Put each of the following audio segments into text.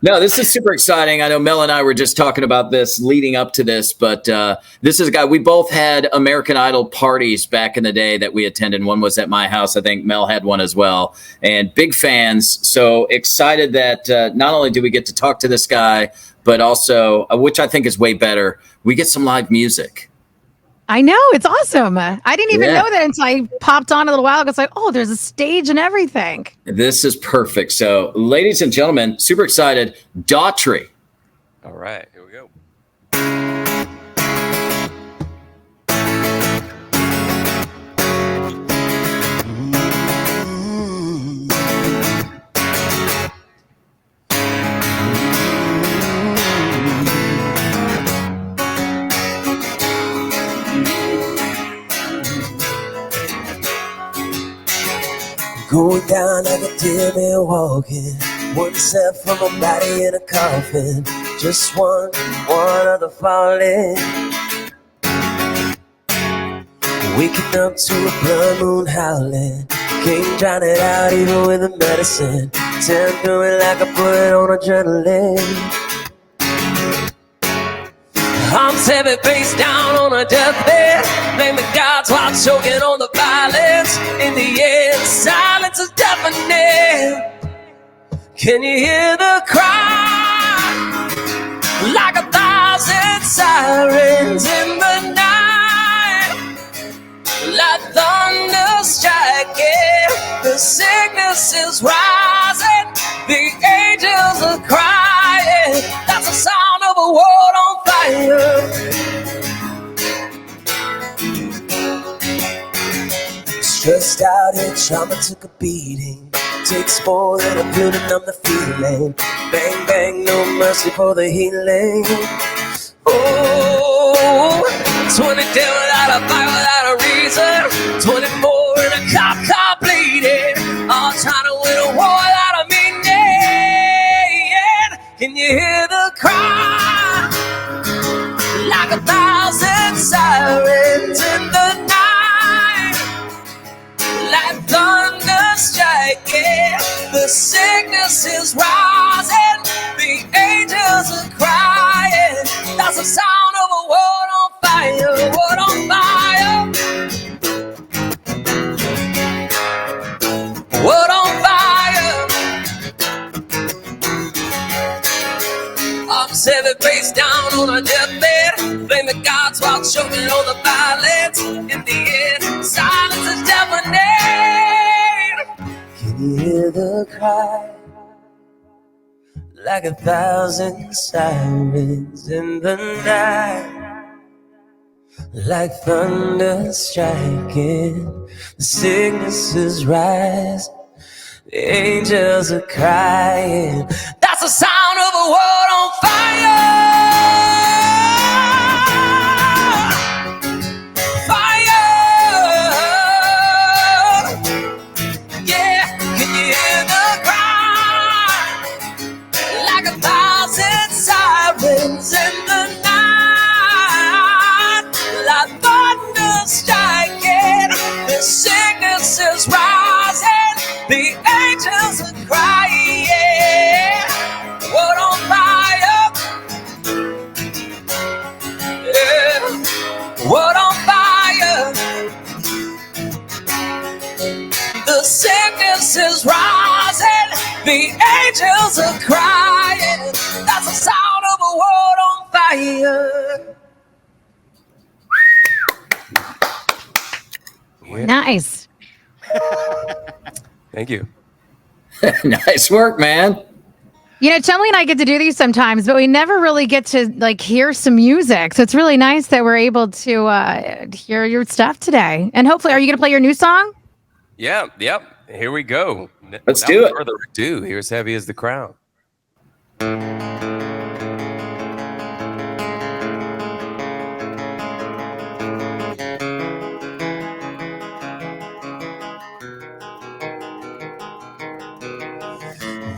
No, this is super exciting. I know Mel and I were just talking about this leading up to this, but this is a guy. We both had American Idol parties back in the day that we attended. One was at my house. I think Mel had one as well. And big fans. So excited that not only do we get to talk to this guy, but also, which I think is way better, we get some live music. I know. It's awesome. I didn't even know that until I popped on a little while ago. It's like, oh, there's a stage and everything. This is perfect. So, ladies and gentlemen, super excited. Daughtry. All right, here we go. Going down like a dead man walking, one step from a body in a coffin, just one other falling. Waking up to a blood moon howling, can't drown it out even with the medicine. Doing like I put it on adrenaline. I'm 7 face down on a deathbed, blaming gods while choking on the violence. In the end, silence is deafening. Can you hear the cry? Like 1,000 sirens in the night, like thunder striking. The sickness is rising, the angels are crying. That's the sound of a world on fire. Stressed out and trauma took a beating. Takes more than a pill to numb the feeling. Bang, bang, no mercy for the healing. Oh, 20 dead without a fight, without a reason. 20 more in a car bleeding. All trying to win a war without a meaning. Can you hear the cry? Like 1,000 sirens in the night, like thunder striking. The sickness is rising, the angels are crying. That's the sound of a world on fire, world on fire, world on fire. I'm 7 face down on a deathbed, blame the gods while choking on the violence. In the end, silence is deafening. Can you hear the cry? Like 1,000 sirens in the night, like thunder striking. The sickness is rising, the angels are crying. That's the sound of a world on fire. Sirens in the night, like thunder striking. The sickness is rising, the angels are crying. World on fire, yeah. World on fire. The sickness is rising, the angels are crying. That's the sound of a world on fire. Yeah. Nice. Thank you. Nice work, man. You know, Chumley and I get to do these sometimes, but we never really get to like hear some music. So it's really nice that we're able to hear your stuff today. And hopefully, are you going to play your new song? Yeah, yep. Here we go. Let's do it. Without further ado, here's Heavy as the Crown.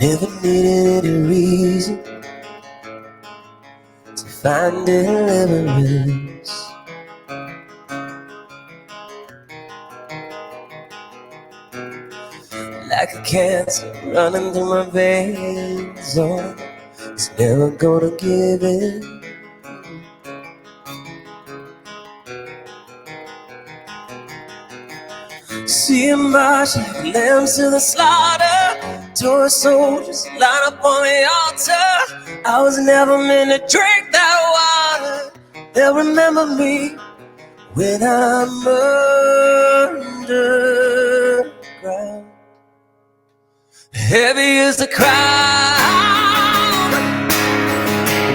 Never needed a reason to find deliverance. Like a cancer running through my veins. Oh, it's never gonna give in. See 'em march like lambs to the slaughter. Toy soldiers line up on the altar. I was never meant to drink that water. They'll remember me when I'm underground. Heavy is the crown.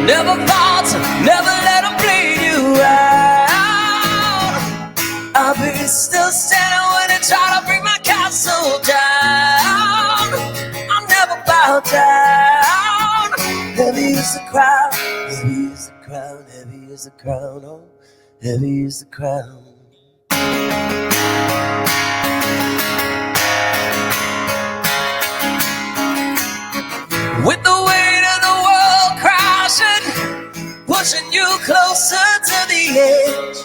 Never falter, never let them bleed you out. I'll be still standing when they try to bring my castle down. I'll never bow down. Heavy is the crown, heavy is the crown, heavy is the crown, oh, heavy is the crown. With the weight of the world crashing, pushing you closer to the edge.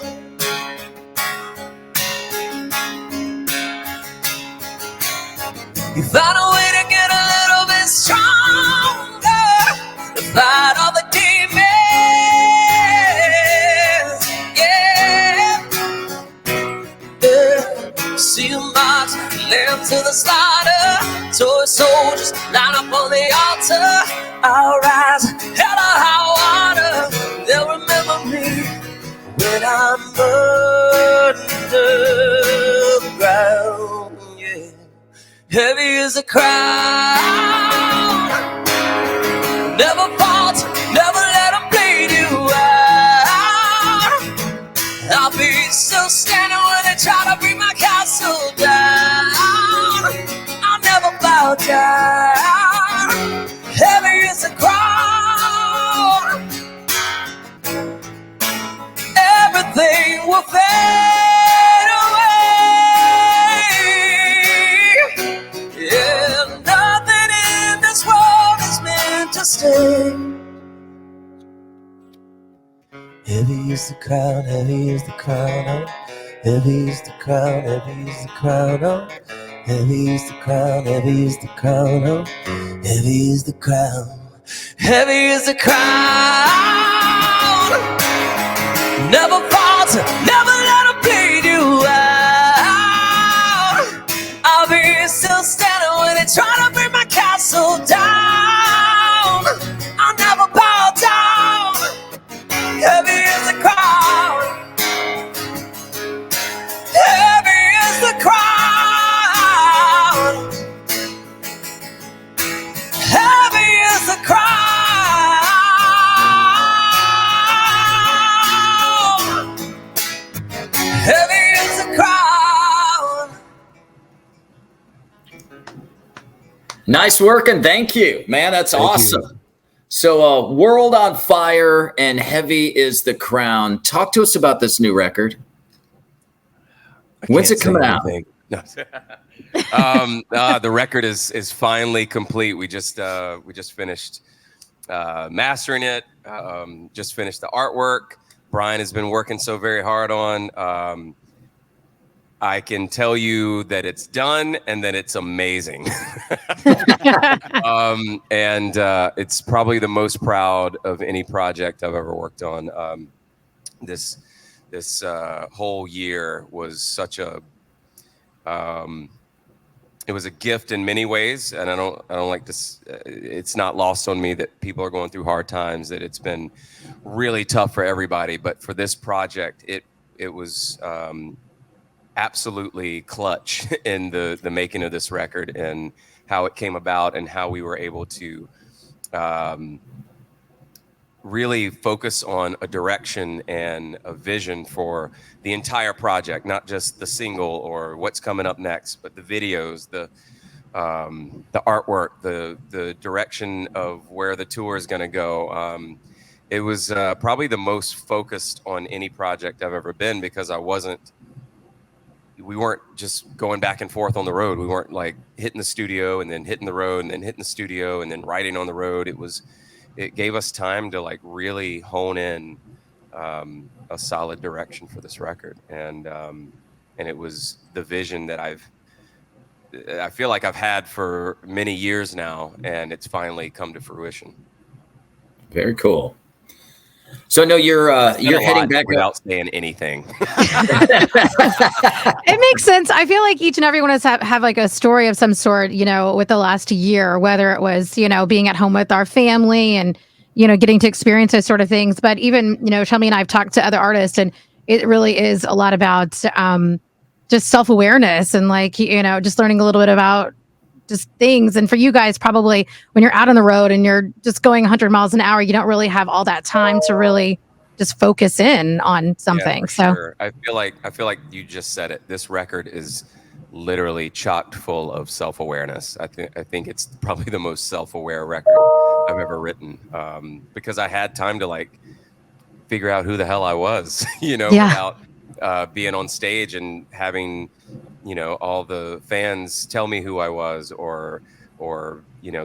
You found a way to get a little bit stronger, to fight all the demons. Yeah, yeah. See 'em march, lamb to the slaughter. Toy soldiers line up on the altar. I'll rise, hell or high water. They'll remember me when I'm underground. Yeah. Heavy is the crown. Never falter, never let them bleed you out. I'll be still standing when they try to bring my castle down. I'll never bow down. Heavy is the crown. Everything will fade away. Yeah, nothing in this world is meant to stay. Heavy is the crown, heavy is the crown, oh. Heavy is the crown, heavy is the crown, oh. Heavy is the crown, heavy is the crown, oh. Heavy is the crown, heavy is the crown. Never falter, never let them bleed you out. I'll be still standing when they try to bring my castle down. I'll never bow down. Heavy is the crown. Heavy is the crown. Heavy is the crown. Heavy is the crown. Nice work, and thank you, man. That's awesome. you. So, World on Fire and Heavy is the Crown. Talk to us about this new record. When's it coming out? No. The record is finally complete. We just finished mastering it. Just finished the artwork. Brian has been working so very hard on. I can tell you that it's done and that it's amazing. And it's probably the most proud of any project I've ever worked on. This whole year was such a it was a gift in many ways, and I don't like this. It's not lost on me that people are going through hard times, that it's been really tough for everybody. But for this project, it was absolutely clutch in the making of this record and how it came about and how we were able to really focus on a direction and a vision for the entire project, not just the single or what's coming up next, but the videos, the artwork, the direction of where the tour is going to go. It was probably the most focused on any project I've ever been, because we weren't just going back and forth on the road. We weren't like hitting the studio and then hitting the road and then hitting the studio and then writing on the road. It gave us time to like really hone in a solid direction for this record. And it was the vision that I've I feel like I've had for many years now, and it's finally come to fruition. Very cool. So no, you're heading back without saying anything. It makes sense. I feel like each and every one of us have like a story of some sort, with the last year, whether it was, being at home with our family and, getting to experience those sort of things. But even, Chumley and I have talked to other artists, and it really is a lot about just self-awareness and like, just learning a little bit about just things. And for you guys, probably when you're out on the road and you're just going 100 miles an hour, you don't really have all that time to really just focus in on something. So sure. I feel like you just said it. This record is literally chock full of self-awareness. I think it's probably the most self-aware record I've ever written, because I had time to like figure out who the hell I was, without being on stage and having all the fans tell me who I was, or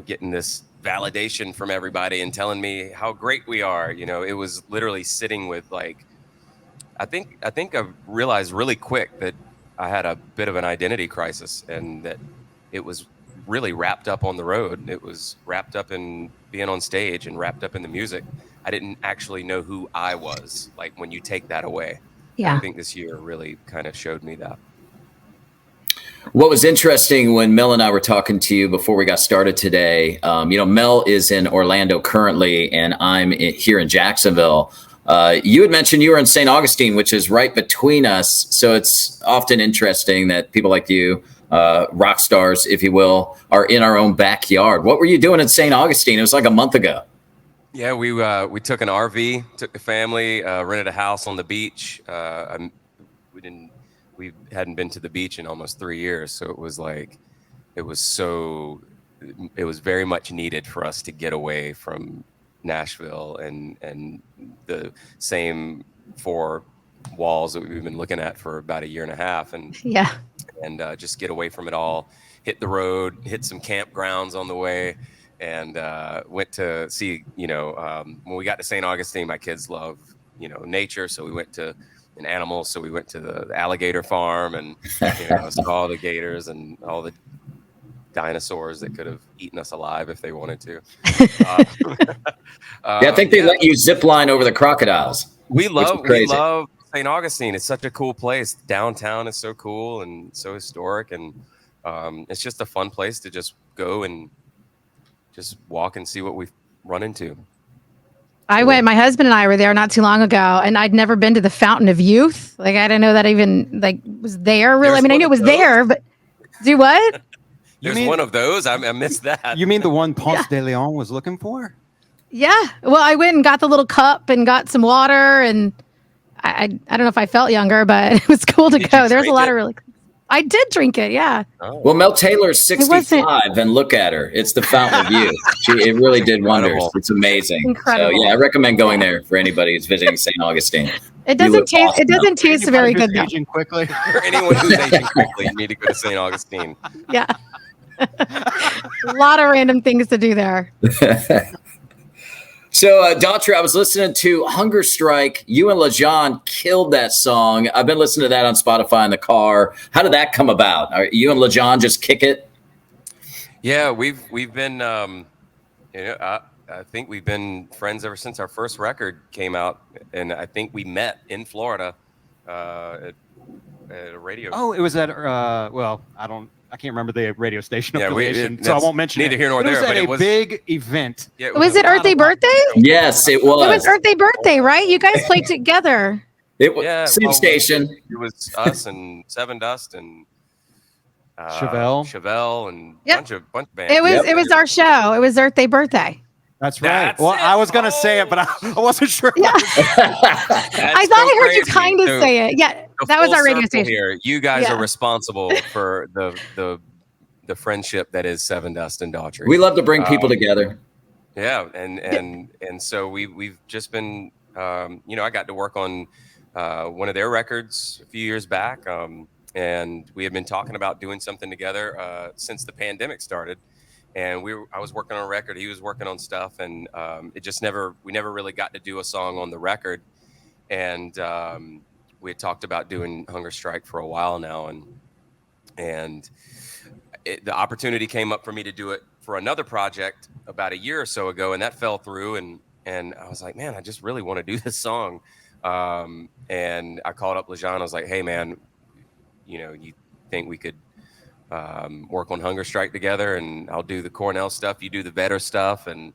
getting this validation from everybody and telling me how great we are. It was literally sitting with like, I think I realized really quick that I had a bit of an identity crisis, and that it was really wrapped up on the road. It was wrapped up in being on stage and wrapped up in the music. I didn't actually know who I was, like when you take that away. Yeah. I think this year really kind of showed me that. What was interesting when Mel and I were talking to you before we got started today, Mel is in Orlando currently, and I'm here in Jacksonville. You had mentioned you were in St. Augustine, which is right between us. So it's often interesting that people like you, rock stars, if you will, are in our own backyard. What were you doing in St. Augustine? It was like a month ago. Yeah, we took an RV, took the family, rented a house on the beach. We hadn't been to the beach in almost 3 years, so it was very much needed for us to get away from Nashville and the same four walls that we've been looking at for about a year and a half, and just get away from it all. Hit the road, hit some campgrounds on the way, and went to see. When we got to St. Augustine, my kids love nature, so we went to. And animals, so we went to the alligator farm and saw all the gators and all the dinosaurs that could have eaten us alive if they wanted to. I think they let you zip line over the crocodiles. We love St. Augustine. It's such a cool place. Downtown is so cool and so historic, and it's just a fun place to just go and just walk and see what we've run into. I went, my husband and I were there not too long ago, and I'd never been to the Fountain of Youth. Like, I didn't know that even was there really. I mean, I knew it was there, but do what? There's one of those. I missed that. You mean the one Ponce de Leon was looking for? Yeah. Well, I went and got the little cup and got some water, and I don't know if I felt younger, but it was cool to go. There's a lot of really. I did drink it, yeah. Oh. Well, Mel Taylor's 65, and look at her. It's the Fountain of Youth. It really did wonders. It's amazing. Incredible. So, yeah, I recommend going there for anybody who's visiting St. Augustine. It doesn't taste very good, though. Aging quickly. For anyone who's aging quickly, you need to go to St. Augustine. Yeah. A lot of random things to do there. So, Daughtry, I was listening to Hunger Strike. You and LaJean killed that song. I've been listening to that on Spotify in the car. How did that come about? Are you and LaJean just kick it? Yeah, we've been, I think we've been friends ever since our first record came out, and I think we met in Florida at a radio. Oh, it was at I can't remember the radio station affiliation, so I won't mention it. Neither here nor there, but it was a big event. Yeah, was it Earth Day Birthday? Yes, it was. It was Earth Day Birthday, right? You guys played together. It was same station. It was us and Seven Dust and Chevelle and bunch of bands. It was our show. It was Earth Day Birthday. That's right. I was going to say it, but I wasn't sure. Yeah. I thought I heard you kind of say it. Yeah, that was our radio station. Here. You guys are responsible for the friendship that is Seven Dust and Daughtry. We love to bring people together. Yeah, and so we've just been, I got to work on one of their records a few years back, and we had been talking about doing something together since the pandemic started. And I was working on a record, he was working on stuff, and we never really got to do a song on the record. And we had talked about doing Hunger Strike for a while now, and the opportunity came up for me to do it for another project about a year or so ago, and that fell through. And I was like, man, I just really want to do this song. And I called up LeJean. I was like, hey, man, you think we could work on Hunger Strike together, and I'll do the Cornell stuff, you do the Vedder stuff, and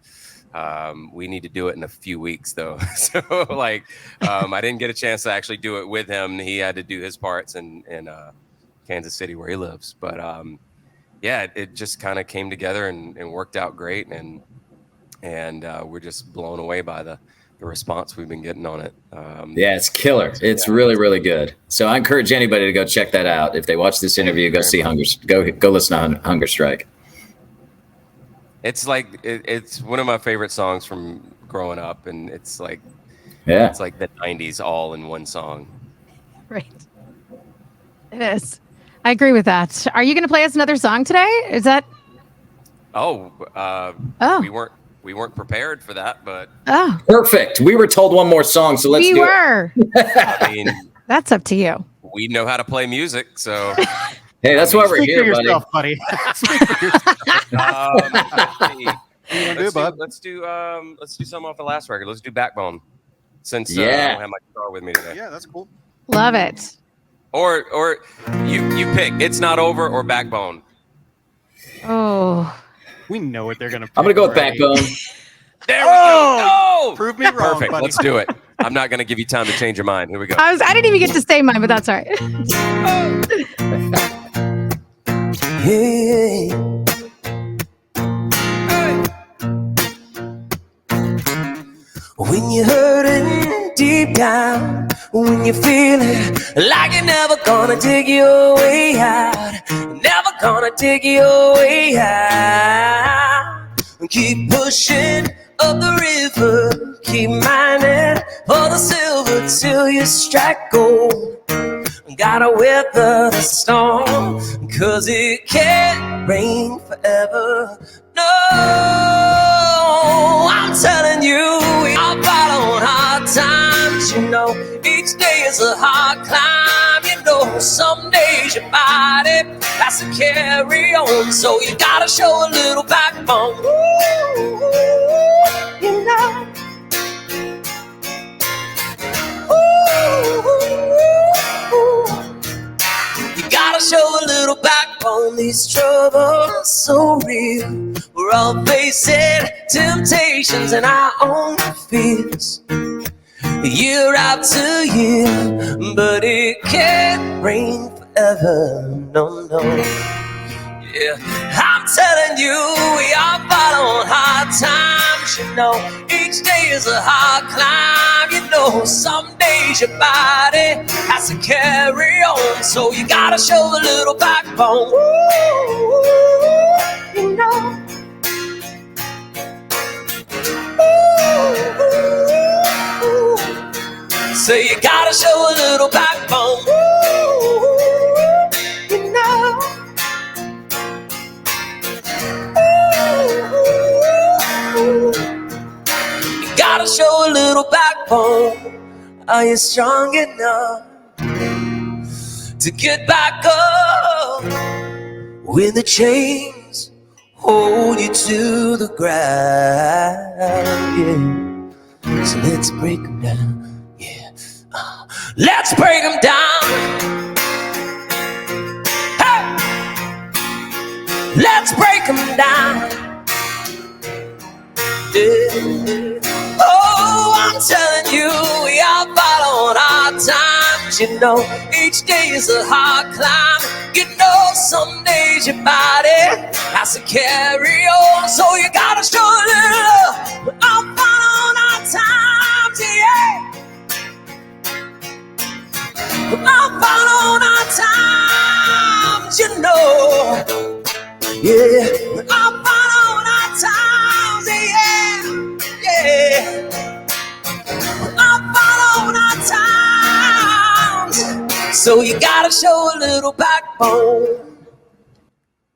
we need to do it in a few weeks though. So like I didn't get a chance to actually do it with him. He had to do his parts in Kansas City where he lives. But yeah, it just kind of came together and worked out great, and we're just blown away by the response we've been getting on it. Yeah, it's killer. It's really, really good. So I encourage anybody to go check that out. If they watch this interview, go see go listen to Hunger Strike. It's like it's one of my favorite songs from growing up, and it's like it's like the 90s all in one song. Right. It is. I agree with that. Are you going to play us another song today? Is that? We weren't prepared for that, but perfect. We were told one more song, so let's do it. I mean, that's up to you. We know how to play music, so hey, that's why we're here, buddy. Let's do something off the last record. Let's do Backbone, since I don't have my guitar with me today. Yeah, that's cool. Love it. Or you pick. It's Not Over or Backbone. Oh. We know what they're going to pick. I'm going to go with Backbone. There we go. Oh! Prove me wrong, Perfect. buddy. Let's do it. I'm not going to give you time to change your mind. Here we go. I didn't even get to say mine, but that's all right. Hey. When you're hurting deep down, when you're feeling like you're never gonna dig your way out, never gonna dig your way out, keep pushing up the river, keep mining for the silver till you strike gold. Gotta weather the storm, 'cause it can't rain forever. No, I'm telling you, I'll fight on hard times. Each day is a hard climb. Some days your body has to carry on, so you gotta show a little backbone. Ooh, you gotta show a little backbone. These troubles so real. We're all facing temptations and our own fears, year after year, but it can't rain forever. No. Yeah, I'm telling you, we all fight on hard times. Each day is a hard climb. Some days your body has to carry on, so you gotta show a little backbone. So you gotta show a little backbone. You gotta show a little backbone. Are you strong enough to get back up when the chains hold you to the ground? Yeah. So let's break them down. Let's break them down. Hey! Let's break them down. Yeah. Oh, I'm telling you, we all fight on hard times. Each day is a hard climb. Some days your body has to carry on, so you gotta show a little. I'm fight on hard times, yeah. I'm fight on hard times, yeah. I'm fight on hard times, yeah. I'm fight on hard times, so you gotta show a little backbone.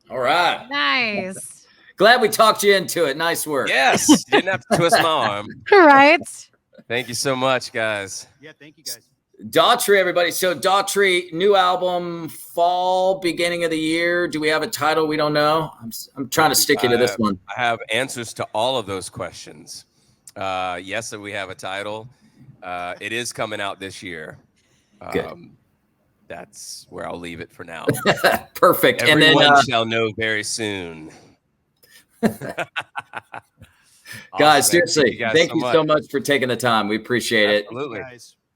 All right. Nice. Glad we talked you into it. Nice work. Yes. Didn't have to twist my arm. Right. Thank you so much, guys. Yeah, thank you guys. Daughtry, everybody. So Daughtry, new album, fall, beginning of the year. Do we have a title? We don't know. I'm trying to stick you to this one. I have answers to all of those questions. Yes, we have a title. It is coming out this year. Good. That's where I'll leave it for now. Perfect. Everyone and then shall know very soon. Guys, seriously, thank thank you so much for taking the time. We appreciate it. Absolutely. Guys.